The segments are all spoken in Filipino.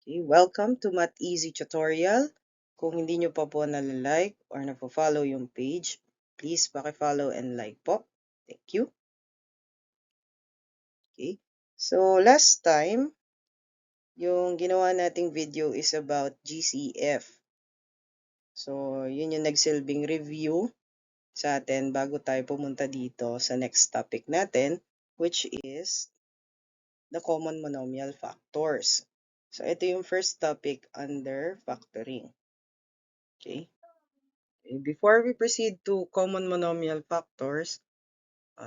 Okay, welcome to Math Easy Tutorial. Kung hindi nyo pa po nalalike or napo-follow yung page, please paki-follow and like po. Thank you. Okay. So last time, yung ginawa nating video is about GCF. So yun yung nagsilbing review sa atin bago tayo pumunta dito sa next topic natin, which is the common monomial factors. So ito yung first topic under factoring. Okay. Before we proceed to common monomial factors,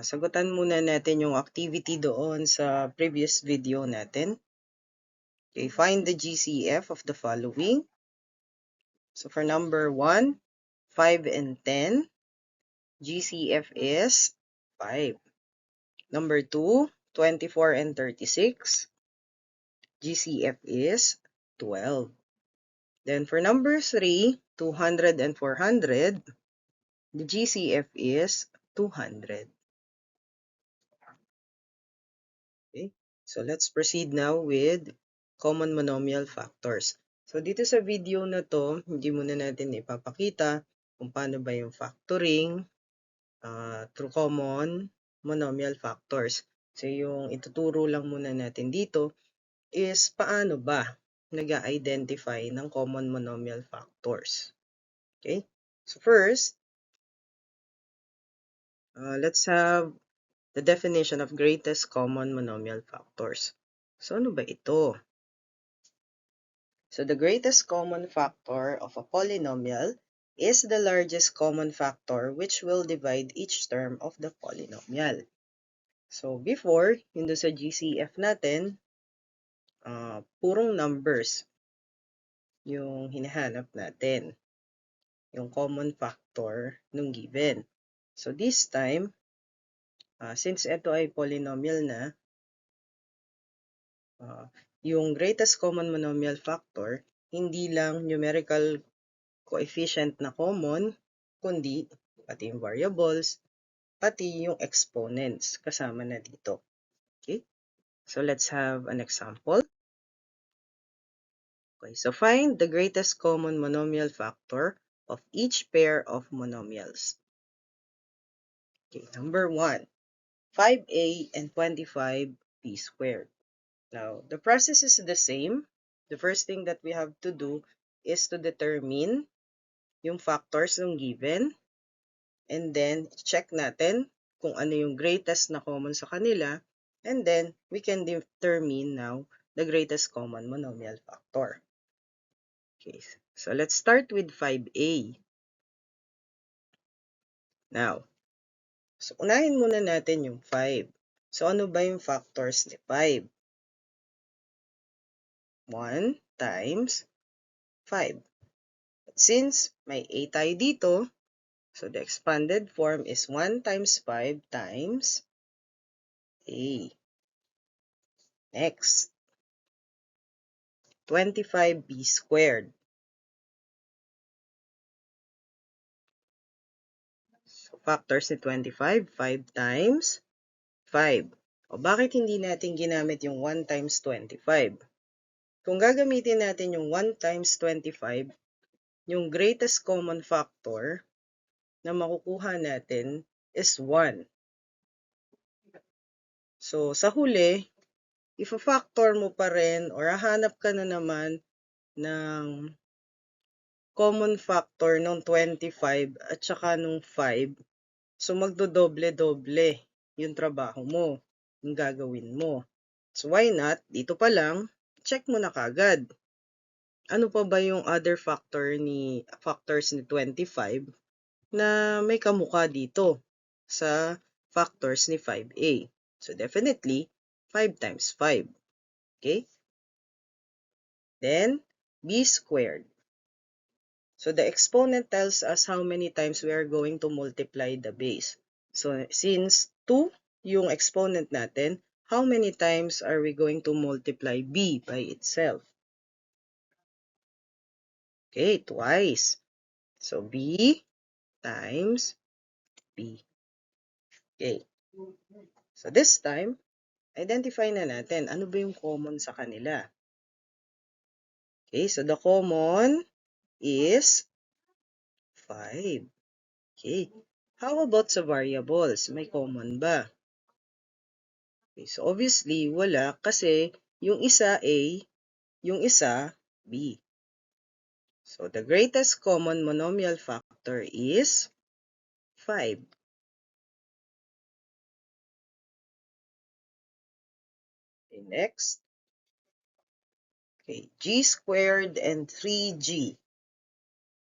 sagutan muna natin yung activity doon sa previous video natin. Okay, find the GCF of the following. So for number 1, 5 and 10, GCF is 5. Number 2, 24 and 36, GCF is 12. Then for number 3, 200 and 400, the GCF is 200. Okay, so let's proceed now with common monomial factors. So dito sa video na to, hindi muna natin ipapakita kung paano ba yung factoring through common monomial factors. So yung ituturo lang muna natin dito is paano ba nag-identify ng common monomial factors. Okay, so first, let's have the definition of greatest common monomial factors. So ano ba ito? So the greatest common factor of a polynomial is the largest common factor which will divide each term of the polynomial. So before, yun sa GCF natin, purong numbers yung hinahanap natin, yung common factor nung given. So this time, since ito ay polynomial na, yung greatest common monomial factor, hindi lang numerical coefficient na common, kundi pati yung variables, pati yung exponents kasama na dito. Okay? So let's have an example. Okay, so find the greatest common monomial factor of each pair of monomials. Okay, number 1, 5a and 25b squared. Now, the process is the same. The first thing that we have to do is to determine yung factors ng given, and then check natin kung ano yung greatest na common sa kanila, and then we can determine now the greatest common monomial factor. Okay, so let's start with 5a. Now, so unahin muna natin yung 5. So ano ba yung factors ni 5? 1 times 5. But since may a tayo dito, so the expanded form is 1 times 5 times a. Next, 25b squared. So factors ni 25, 5 times 5. O bakit hindi natin ginamit yung 1 times 25? Kung gagamitin natin yung 1 times 25, yung greatest common factor na makukuha natin is 1. So sa huli, if factor mo pa rin or hahanap ka na naman ng common factor ng 25 at saka nung 5, so magdodoble-doble yung trabaho mo, yung gagawin mo. So why not, dito pa lang, check mo na kagad. Ano pa ba yung other factors ni 25 na may kamukha dito sa factors ni 5a? So definitely, 5 times 5. Okay? Then, b squared. So the exponent tells us how many times we are going to multiply the base. So since 2 yung exponent natin, how many times are we going to multiply b by itself? Okay, twice. So b times b. Okay. So this time, identify na natin ano ba yung common sa kanila. Okay, so the common is 5. Okay, how about sa variables? May common ba? Okay, so obviously, wala kasi yung isa A, yung isa B. So the greatest common monomial factor is 5. Okay, next. Okay, g squared and 3g.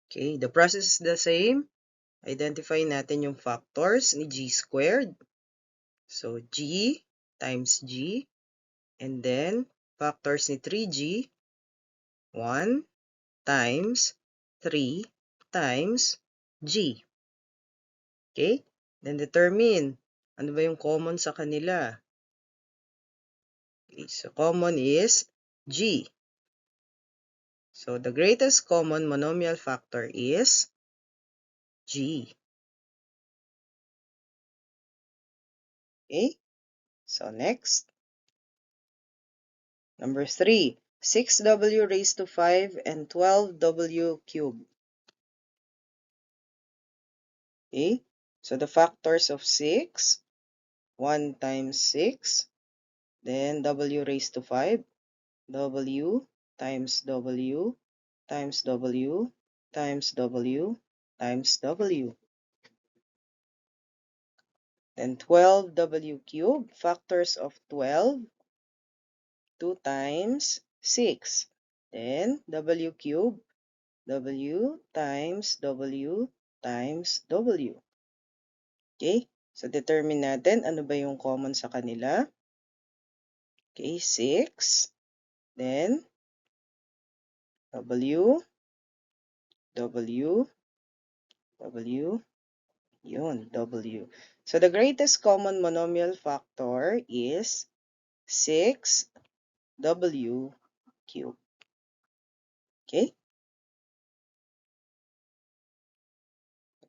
Okay, the process is the same. Identify natin yung factors ni g squared. So, g times g. And then, factors ni 3g. 1 times 3 times g. Okay? Then, determine. Ano ba yung common sa kanila? Okay, so, common is g. So, the greatest common monomial factor is g. Okay? So, next. Number 3. 6w raised to 5 and 12w cubed. Okay? So, the factors of 6, 1 times 6, then w raised to 5, w times w times w times w times w. Then 12w cubed, factors of 12, 2 times 6. Then w cubed, w times w times w. Okay? So, determine natin ano ba yung common sa kanila. Okay, 6. Then, w, w, w, yun, w. So, the greatest common monomial factor is 6w cubed. Okay?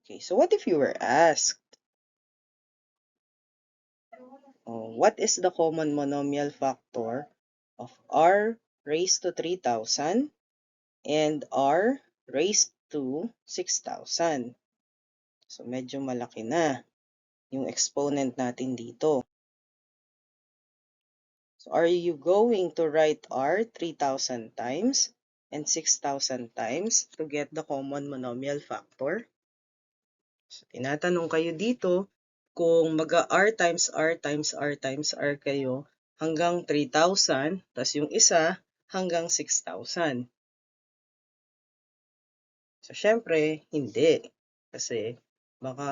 Okay, so what if you were asked, what is the common monomial factor of r raised to 3,000 and r raised to 6,000? So, medyo malaki na yung exponent natin dito. So, are you going to write r 3,000 times and 6,000 times to get the common monomial factor? So, tinatanong kayo dito kung mag-r times r times r times r kayo hanggang 3,000, tas yung isa hanggang 6,000. So, syempre, hindi. Kasi, baka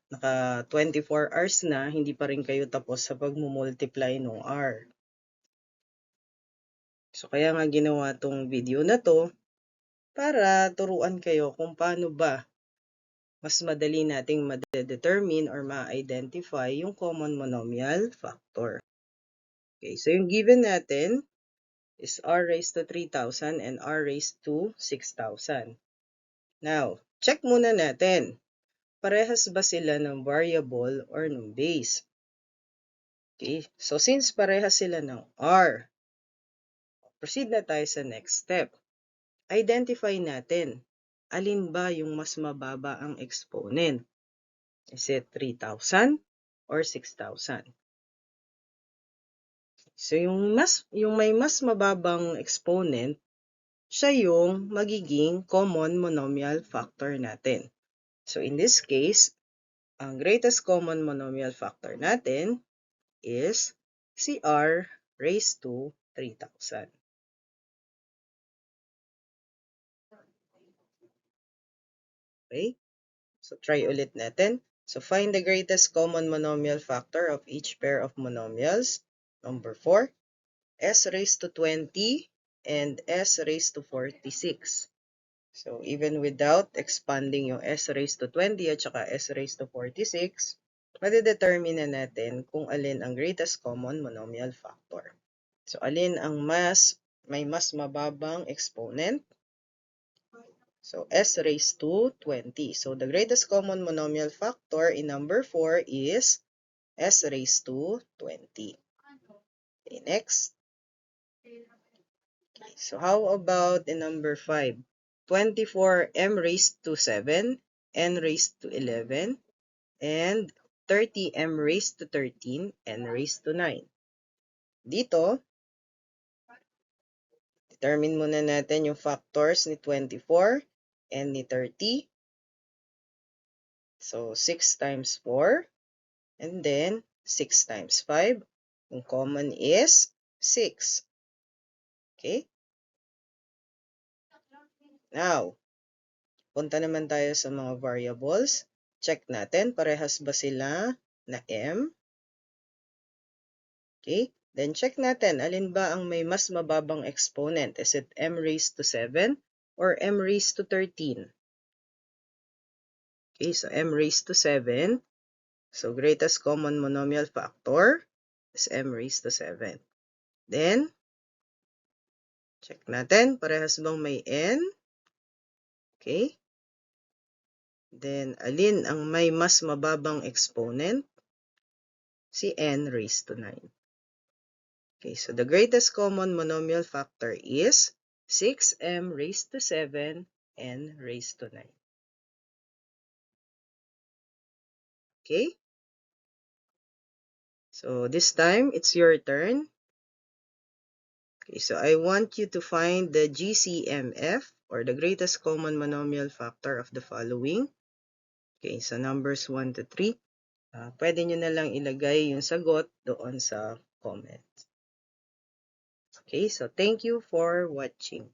naka 24 hours na, hindi pa rin kayo tapos sa pagmumultiply ng r. So, kaya nga ginawa tong video na to para turuan kayo kung paano ba mas madali nating ma-determine or ma-identify yung common monomial factor. Okay, so yung given natin is r raised to 3,000 and r raised to 6,000. Now, check muna natin. Parehas ba sila ng variable or ng base? Okay, so since parehas sila ng r, proceed na tayo sa next step. Identify natin, alin ba yung mas mababa ang exponent? Is it 3,000 or 6,000? So yung may mas mababang exponent, siya yung magiging common monomial factor natin. So in this case, ang greatest common monomial factor natin is si r raised to 3,000. Okay? So try ulit natin. So find the greatest common monomial factor of each pair of monomials. Number 4, s raised to 20 and s raised to 46. So even without expanding yung s raised to 20 at saka s raised to 46, madidetermine na natin kung alin ang greatest common monomial factor. So alin ang may mas mababang exponent? So, s raised to 20. So, the greatest common monomial factor in number 4 is s raised to 20. Okay, next. So how about in number 5? 24m raised to 7, n raised to 11, and 30m raised to 13, n raised to 9. Dito, determine muna natin yung factors ni 24 and ni 30. So, 6 times 4, and then 6 times 5. Yung common is 6. Okay? Now, punta naman tayo sa mga variables. Check natin, parehas ba sila na m? Okay? Then check natin, alin ba ang may mas mababang exponent? Is it m raised to 7 or m raised to 13? Okay, so m raised to 7. So greatest common monomial factor is m raised to 7. Then, check natin, parehas bang may n? Okay. Then, alin ang may mas mababang exponent? Si n raised to 9. Okay, so the greatest common monomial factor is 6m raised to 7, n raised to 9. Okay? So, this time, it's your turn. Okay, so I want you to find the GCMF, or the greatest common monomial factor of the following. Okay, so numbers 1 to 3. Pwede nyo na lang ilagay yung sagot doon sa comments. Okay, so thank you for watching.